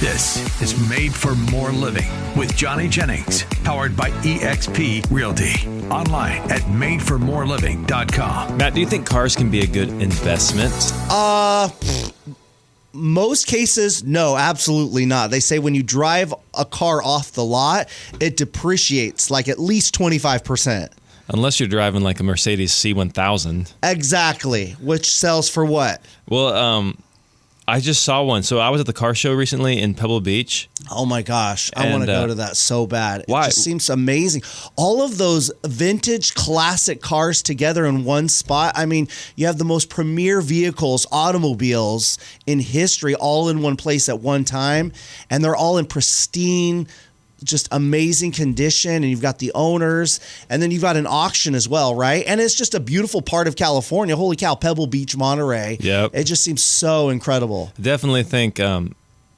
This is Made for More Living with Johnny Jennings, powered by eXp Realty. Online at madeformoreliving.com. Matt, do you think cars can be a good investment? Most cases, no, absolutely not. They say when you drive a car off the lot, it depreciates like at least 25%. Unless you're driving like a Mercedes C1000. Exactly. Which sells for what? Well, I just saw one. So I was at the car show recently in Pebble Beach. Oh my gosh. I want to go to that so bad. Why? It just seems amazing. All of those vintage classic cars together in one spot. I mean, you have the most premier vehicles, automobiles in history, all in one place at one time. And they're all in pristine, just amazing condition, and you've got the owners, and then you've got an auction as well, right? And it's just a beautiful part of California. Holy cow, Pebble Beach, Monterey. Yep. It just seems so incredible. Definitely think when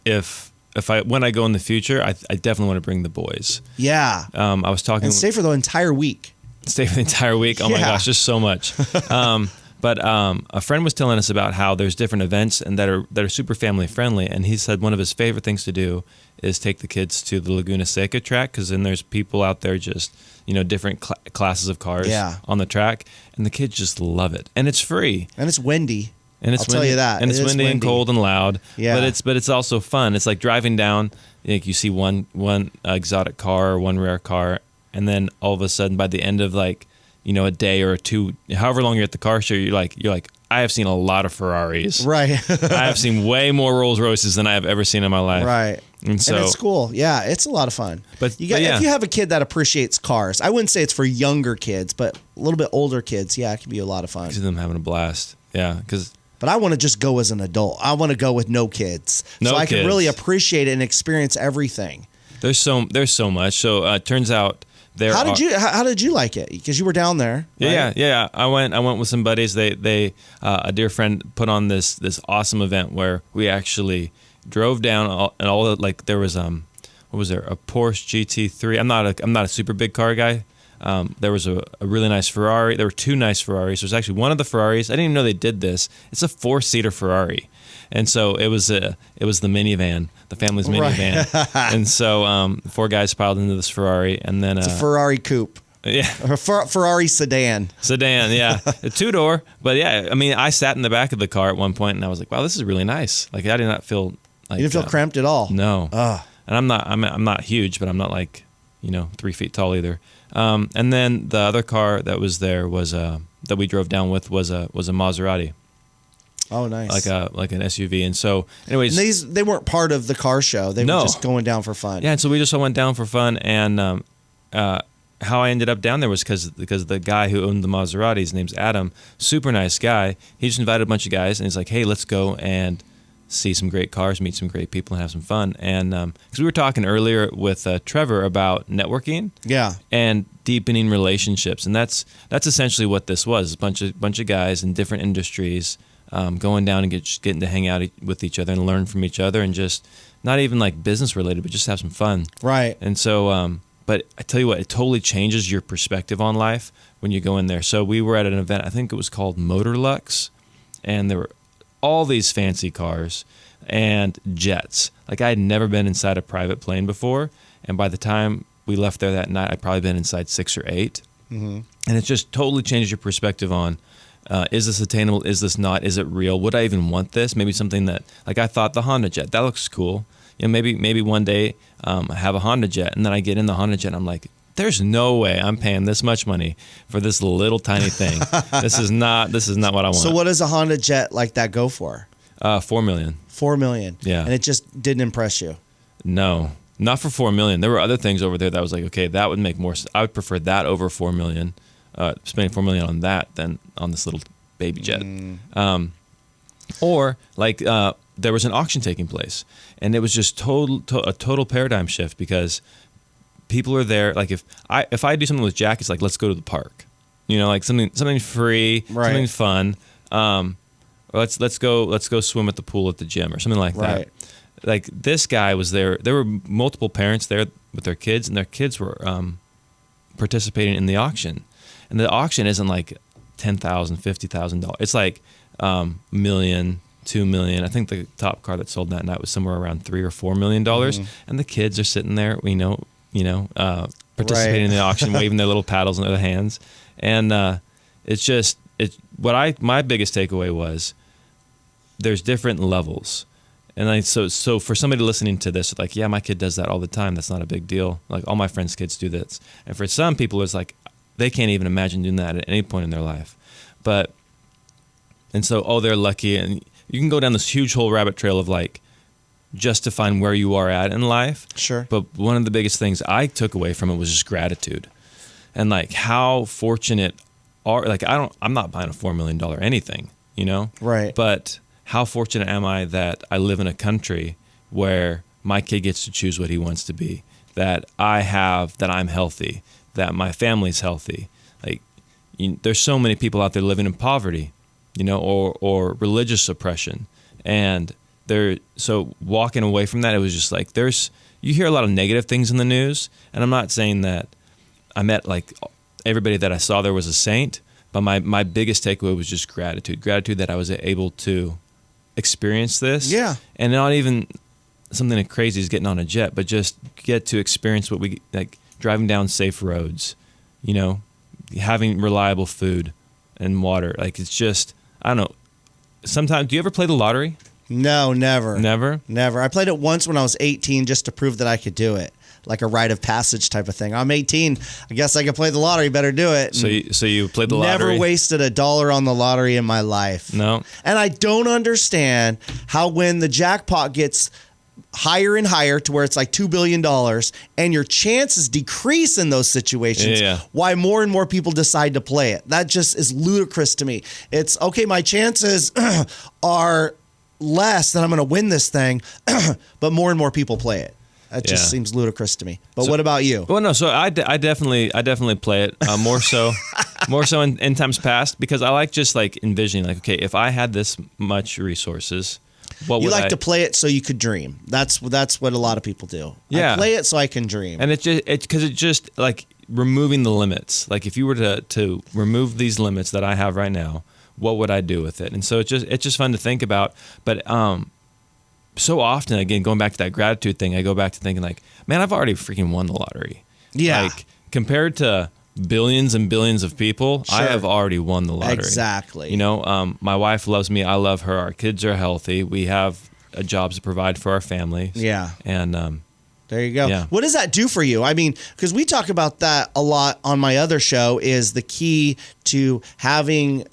I go in the future, I definitely want to bring the boys. Yeah. I was talking and stay for the entire week. Stay for the entire week. Oh my gosh, just so much. But a friend was telling us about how there's different events and that are super family friendly, and he said one of his favorite things to do is take the kids to the Laguna Seca track, because then there's people out there just, different classes of cars on the track, and the kids just love it, and it's free, and it's windy. And it's I'll tell you that. And it's windy and cold and loud. Yeah. But it's also fun. It's like driving down. You see one exotic car or one rare car, and then all of a sudden by the end of a day or two, however long you're at the car show, you're like, I have seen a lot of Ferraris. Right. I have seen way more Rolls Royces than I have ever seen in my life. Right. And it's cool. Yeah, it's a lot of fun. But if you have a kid that appreciates cars, I wouldn't say it's for younger kids, but a little bit older kids, yeah, it can be a lot of fun. I see them having a blast. Yeah, But I want to just go as an adult. I want to go with no kids, so I can really appreciate it and experience everything. There's so much. So it turns out. How did you like it? Because you were down there. Right? Yeah. I went with some buddies. They a dear friend put on this awesome event where we actually drove down and all there was what was there, a Porsche GT3. I'm not a super big car guy. There was a really nice Ferrari. There were two nice Ferraris. There was actually one of the Ferraris. I didn't even know they did this. It's a 4-seater Ferrari. And so it was the minivan, the family's minivan. Right. And so 4 guys piled into this Ferrari, and then it's a Ferrari coupe. Yeah, a Ferrari sedan. Yeah, a 2-door. But yeah, I mean, I sat in the back of the car at one point, and I was like, "Wow, this is really nice." Like, I did not feel like you didn't feel cramped at all. No. And I'm not huge, but I'm not 3 feet tall either. And then the other car that was there was that we drove down with was a Maserati. Oh, nice. Like an SUV. And so, anyways, and they weren't part of the car show. They were just going down for fun. Yeah, and so we just all went down for fun. And how I ended up down there was because the guy who owned the Maserati, his name's Adam, super nice guy. He just invited a bunch of guys, and he's like, "Hey, let's go and see some great cars, meet some great people, and have some fun." And because we were talking earlier with Trevor about networking, and deepening relationships, and that's essentially what this was: a bunch of guys in different industries. Going down and getting to hang out with each other and learn from each other, and just not even like business related, but just have some fun. Right. And so, but I tell you what, it totally changes your perspective on life when you go in there. So we were at an event, I think it was called Motor Lux, and there were all these fancy cars and jets. Like, I had never been inside a private plane before, and by the time we left there that night, I'd probably been inside 6 or 8. Mm-hmm. And it just totally changes your perspective on, is this attainable? Is this not? Is it real? Would I even want this? Maybe something that, like, I thought the Honda Jet, that looks cool. Maybe one day I have a Honda Jet, and then I get in the Honda Jet, and I'm like, there's no way I'm paying this much money for this little tiny thing. This is not what I want. So what does a Honda Jet like that go for? $4 million. $4 million. Yeah. And it just didn't impress you? No, not for $4 million. There were other things over there that was like, okay, that would make more sense. I would prefer that over $4 million. Spending $4 million on that than on this little baby jet. Or there was an auction taking place, and it was just a total paradigm shift, because people are there. Like, if I do something with Jack, it's like, let's go to the park, like something free, something fun. Or let's go swim at the pool at the gym or something like that. Like, this guy was there. There were multiple parents there with their kids, and their kids were participating in the auction. And the auction isn't like $10,000, $50,000. It's like $1 million, $2 million. I think the top car that sold that night was somewhere around $3 or $4 million. And the kids are sitting there, participating in the auction, waving their little paddles in their hands. And my biggest takeaway was there's different levels. And so for somebody listening to this, like, yeah, my kid does that all the time. That's not a big deal. Like, all my friends' kids do this. And for some people, it's like they can't even imagine doing that at any point in their life. And so, they're lucky. And you can go down this huge whole rabbit trail of like justifying where you are at in life. Sure. But one of the biggest things I took away from it was just gratitude. And like how fortunate I'm not buying a $4 million anything, Right. But how fortunate am I that I live in a country where my kid gets to choose what he wants to be, that I'm healthy, that my family's healthy. Like, there's so many people out there living in poverty, or religious oppression. And so walking away from that, it was just like, you hear a lot of negative things in the news. And I'm not saying that I met like everybody that I saw there was a saint, but my biggest takeaway was just gratitude that I was able to experience this. Yeah. And not even something as crazy as getting on a jet, but just get to experience what we like, driving down safe roads, having reliable food and water. Like, it's just, I don't know. Sometimes, do you ever play the lottery? No, never. Never? Never. I played it once when I was 18 just to prove that I could do it. Like a rite of passage type of thing. I'm 18. I guess I can play the lottery. Better do it. So you played the lottery? Never wasted $1 on the lottery in my life. No. And I don't understand how when the jackpot gets higher and higher to where it's like $2 billion and your chances decrease in those situations, why more and more people decide to play it. That just is ludicrous to me. It's, okay, my chances are less that I'm going to win this thing, but more and more people play it. That just seems ludicrous to me. But what about you? Well, no. So I definitely play it more so in times past, because I like just like envisioning, like, okay, if I had this much resources, what would I... You like to play it so you could dream. That's what a lot of people do. Yeah. I play it so I can dream. And it's just like removing the limits. Like, if you were to remove these limits that I have right now, what would I do with it? And so it's just fun to think about. But so often, again, going back to that gratitude thing, I go back to thinking like, man, I've already freaking won the lottery. Yeah. Like, compared to billions and billions of people, Sure. I have already won the lottery. Exactly. My wife loves me. I love her. Our kids are healthy. We have jobs to provide for our families. Yeah. And there you go. Yeah. What does that do for you? I mean, because we talk about that a lot on my other show, is the key to having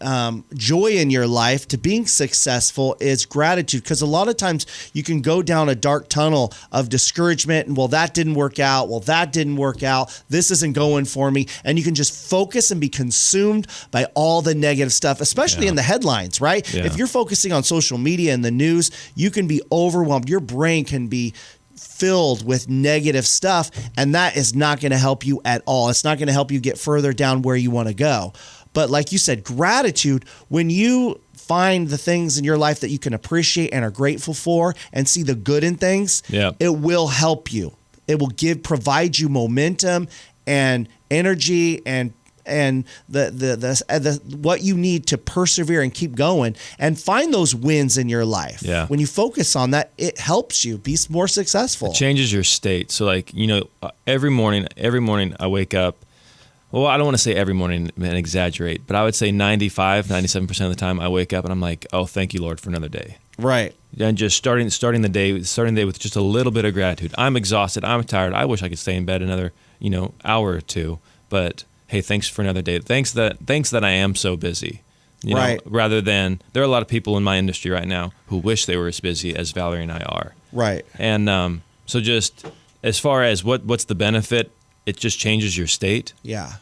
joy in your life, to being successful, is gratitude. Because a lot of times you can go down a dark tunnel of discouragement and, well, that didn't work out. Well, that didn't work out. This isn't going for me. And you can just focus and be consumed by all the negative stuff, especially in the headlines, right? Yeah. If you're focusing on social media and the news, you can be overwhelmed. Your brain can be filled with negative stuff, and that is not going to help you at all. It's not going to help you get further down where you want to go. But like you said, gratitude, when you find the things in your life that you can appreciate and are grateful for and see the good in things, it will help you. It will provide you momentum and energy and the what you need to persevere and keep going and find those wins in your life. Yeah. When you focus on that, it helps you be more successful. It changes your state. So like, every morning I wake up. Well, I don't want to say every morning and exaggerate, but I would say 97% of the time I wake up and I'm like, oh, thank you, Lord, for another day. Right. And just starting the day with just a little bit of gratitude. I'm exhausted. I'm tired. I wish I could stay in bed another, hour or two, but hey, thanks for another day. Thanks that I am so busy. Right. Rather than, there are a lot of people in my industry right now who wish they were as busy as Valerie and I are. Right. And so just as far as what's the benefit, it just changes your state. Yeah.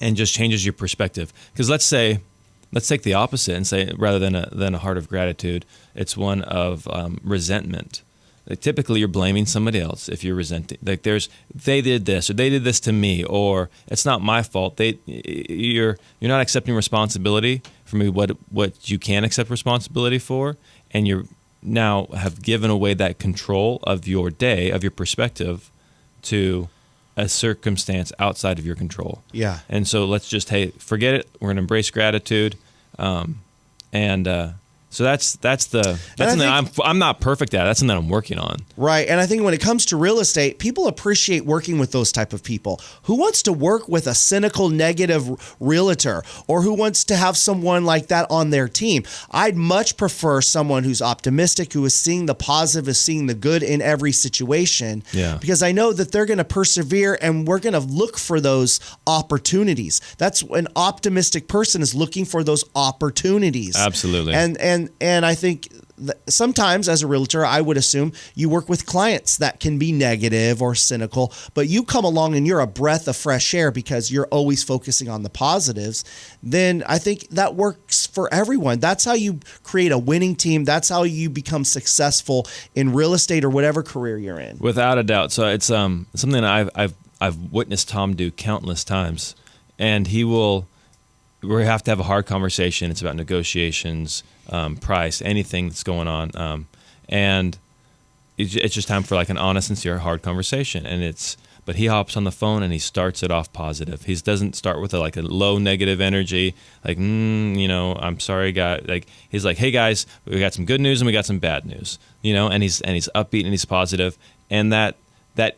And just changes your perspective. Because let's take the opposite and say, rather than a heart of gratitude, it's one of resentment. Like, typically, you're blaming somebody else if you're resenting. Like, they did this, or they did this to me, or it's not my fault. You're not accepting responsibility for maybe what you can accept responsibility for, and you now have given away that control of your day, of your perspective, to a circumstance outside of your control. Yeah. And so let's just, forget it. We're going to embrace gratitude, and So that's something I'm not perfect at. That's something that I'm working on. Right. And I think when it comes to real estate, people appreciate working with those type of people. Who wants to work with a cynical, negative realtor, or who wants to have someone like that on their team? I'd much prefer someone who's optimistic, who is seeing the positive, is seeing the good in every situation. Yeah. Because I know that they're going to persevere, and we're going to look for those opportunities. That's an optimistic person is looking for those opportunities. Absolutely. And I think sometimes as a realtor, I would assume you work with clients that can be negative or cynical, but you come along and you're a breath of fresh air because you're always focusing on the positives. Then I think that works for everyone. That's how you create a winning team. That's how you become successful in real estate or whatever career you're in. Without a doubt. So it's something that I've witnessed Tom do countless times, and we have to have a hard conversation. It's about negotiations, price, anything that's going on, and it's just time for like an honest, sincere, hard conversation. But he hops on the phone and he starts it off positive. He doesn't start with a low negative energy, like I'm sorry, guy. Like he's like, hey guys, we got some good news and we got some bad news, and he's upbeat and he's positive, and that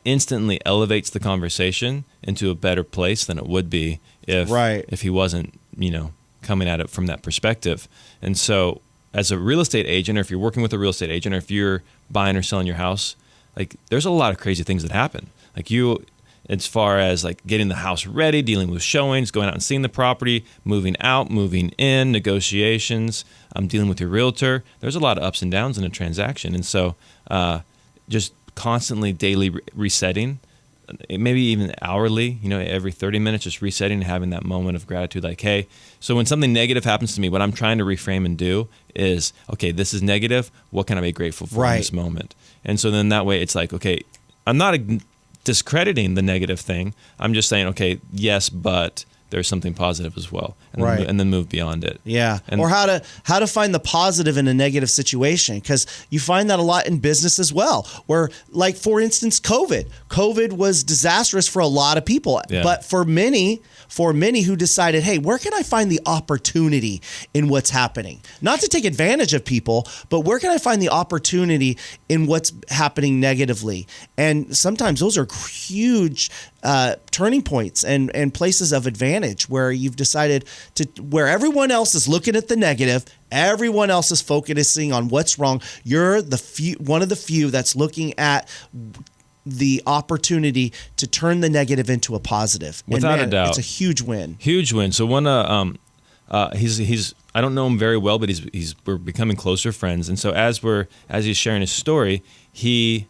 instantly elevates the conversation into a better place than it would be if he wasn't coming at it from that perspective. And so as a real estate agent, or if you're working with a real estate agent, or if you're buying or selling your house, there's a lot of crazy things that happen. As far as getting the house ready, dealing with showings, going out and seeing the property, moving out, moving in, negotiations, dealing with your realtor. There's a lot of ups and downs in a transaction. And so just constantly daily resetting, maybe even hourly, every 30 minutes, just resetting and having that moment of gratitude. Like, hey, so when something negative happens to me, what I'm trying to reframe and do is, okay, this is negative. What can I be grateful for in this moment? And so then that way it's like, okay, I'm not discrediting the negative thing. I'm just saying, okay, yes, but there's something positive as well, and then move beyond it. Yeah, or how to find the positive in a negative situation, because you find that a lot in business as well. Where, for instance, COVID was disastrous for a lot of people, but for many who decided, hey, where can I find the opportunity in what's happening? Not to take advantage of people, but where can I find the opportunity in what's happening negatively? And sometimes those are huge turning points and places of advantage where you've decided where everyone else is looking at the negative, everyone else is focusing on what's wrong. You're one of the few that's looking at the opportunity to turn the negative into a positive. Without a doubt. It's a huge win. Huge win. So one, he's I don't know him very well, but we're becoming closer friends. And so as he's sharing his story, he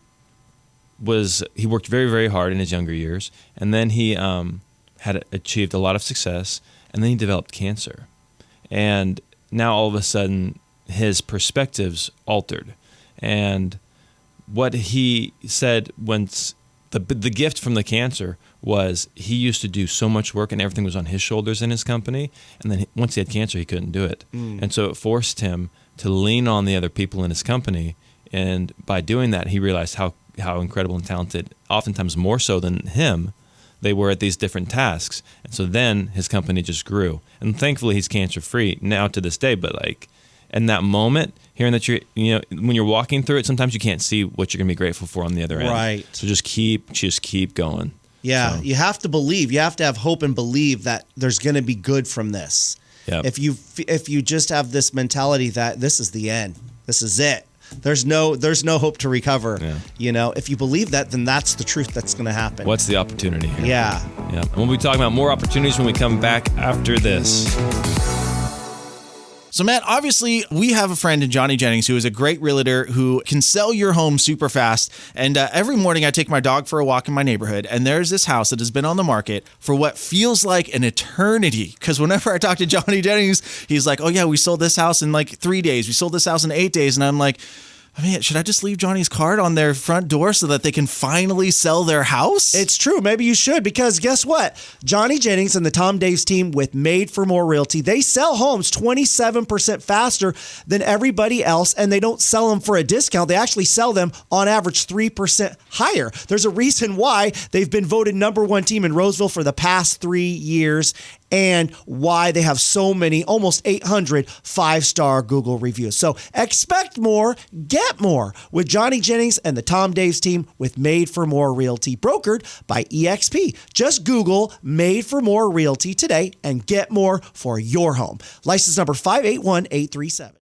worked very, very hard in his younger years, and then he had achieved a lot of success, and then he developed cancer. And now all of a sudden his perspectives altered. And what he said once, the gift from the cancer was he used to do so much work and everything was on his shoulders in his company. And then once he had cancer, he couldn't do it. And so it forced him to lean on the other people in his company. And by doing that, he realized how incredible and talented, oftentimes more so than him, they were at these different tasks. And so then his company just grew. And thankfully he's cancer free now to this day. But in that moment, hearing that when you're walking through it, sometimes you can't see what you're going to be grateful for on the other end. Right. So just keep going. Yeah. So. You have to believe. You have to have hope and believe that there's going to be good from this. Yep. If you just have this mentality that this is the end, this is it. There's no hope to recover. Yeah. If you believe that, then that's the truth that's going to happen. What's the opportunity here? Yeah. And we'll be talking about more opportunities when we come back after this. So, Matt, obviously, we have a friend in Johnny Jennings who is a great realtor who can sell your home super fast. And every morning I take my dog for a walk in my neighborhood, and there's this house that has been on the market for what feels like an eternity. Because whenever I talk to Johnny Jennings, he's like, oh, yeah, we sold this house in 3 days. We sold this house in 8 days. And I'm like, should I just leave Johnny's card on their front door so that they can finally sell their house? It's true. Maybe you should, because guess what? Johnny Jennings and the Tom Daves team with Made for More Realty, they sell homes 27% faster than everybody else, and they don't sell them for a discount. They actually sell them on average 3% higher. There's a reason why they've been voted #1 team in Roseville for the past 3 years, and why they have so many, almost 800 5-star Google reviews. So expect more, get more with Johnny Jennings and the Tom Daves team with Made for More Realty, brokered by EXP. Just Google Made for More Realty today and get more for your home. License number 581837.